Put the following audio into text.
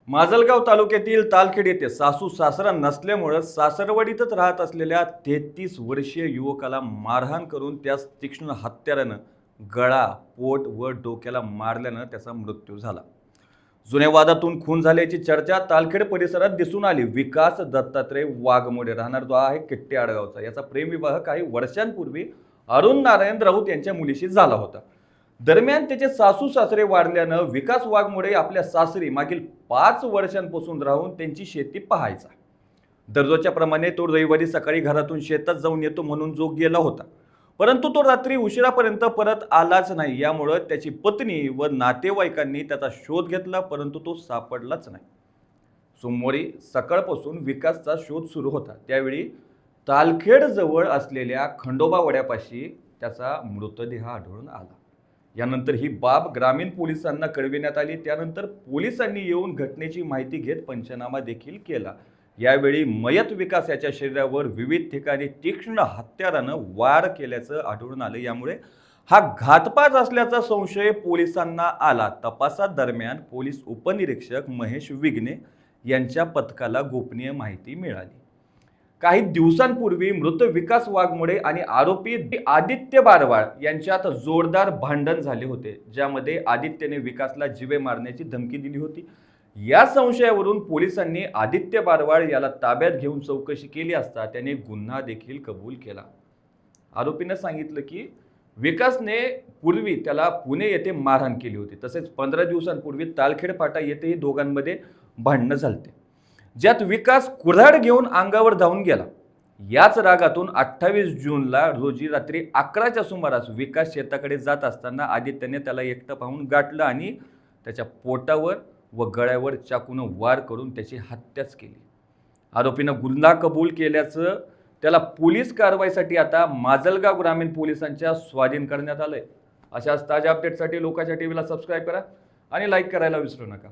माजलगाव तालुक्यातील तालखेड येथे सासू सासरा नसल्यामुळे सासरवाडीतच राहत असलेल्या 33 वर्षीय युवकाला मारहाण करून त्यास तीक्ष्ण हत्यारानं गळा, पोट व डोक्याला मारल्यानं त्याचा मृत्यू झाला। जुन्या वादातून खून झाल्याची चर्चा तालखेड परिसरात दिसून आली। विकास दत्तात्रय वाघमोडे राहणार जो आहे किट्टे आडगावचा, याचा प्रेमविवाह काही वर्षांपूर्वी अरुण नारायण राऊत यांच्या मुलीशी झाला होता। दरम्यान त्याचे सासू सासरे वारल्यानं विकास वाघमोडे आपल्या सासरी मागील 5 वर्षांपासून राहून त्यांची शेती पाहायचा। दररोजच्या प्रमाणे तो रविवारी सकाळी घरातून शेतात जाऊन येतो म्हणून जो गेला होता, परंतु तो रात्री उशिरापर्यंत परत आलाच नाही। यामुळे त्याची पत्नी व नातेवाईकांनी त्याचा शोध घेतला, परंतु तो सापडलाच नाही। सोमवारी सकाळपासून विकासचा शोध सुरू होता। त्यावेळी तालखेड जवळ असलेल्या खंडोबा वड्यापाशी त्याचा मृतदेह आढळून आला। यानंतर ही बाब ग्रामीण पोलिसांना कळविण्यात आली। त्यानंतर पोलिसांनी येऊन घटनेची माहिती घेत पंचनामा देखील केला। यावेळी मयत विकास याच्या शरीरावर विविध ठिकाणी तीक्ष्ण हत्यारानं वार केल्याचं आढळून आलं। यामुळे हा घातपात असल्याचा संशय पोलिसांना आला। तपासादरम्यान पोलीस उपनिरीक्षक महेश विघ्ने यांच्या पथकाला गोपनीय माहिती मिळाली। काही दिवसांपूर्वी मृत विकास वाघमोडे आणि आरोपी आदित्य बारवाळ यांच्यात जोरदार भांडण झाले होते, ज्यामध्ये आदित्यने विकासला जीवे मारण्याची धमकी दिली होती। या संशयावरून पोलिसांनी आदित्य बारवाळ याला ताब्यात घेऊन चौकशी केली असता त्याने गुन्हा देखील कबूल केला। आरोपीने सांगितलं की विकासने पूर्वी त्याला पुणे येथे मारहाण केली होती। तसेच 15 दिवसांपूर्वी तालखेड फाटा येथेही दोघांमध्ये भांडणं झालते, ज्यात विकास कुऱ्हाड घेऊन अंगावर धावून गेला। याच रागातून 28 जूनला रोजी रात्री 11च्या सुमारास विकास शेताकडे जात असताना आदित्यने त्याला एकटं पाहून गाठलं आणि त्याच्या पोटावर व गळ्यावर चाकूने वार करून त्याची हत्याच केली। आरोपीनं गुन्हा कबूल केल्याचं त्याला पोलीस कारवाईसाठी आता माजलगाव ग्रामीण पोलिसांच्या स्वाधीन करण्यात आलंय। अशाच ताज्या अपडेटसाठी लोकांच्या टीव्हीला सबस्क्राईब करा आणि लाईक करायला विसरू नका।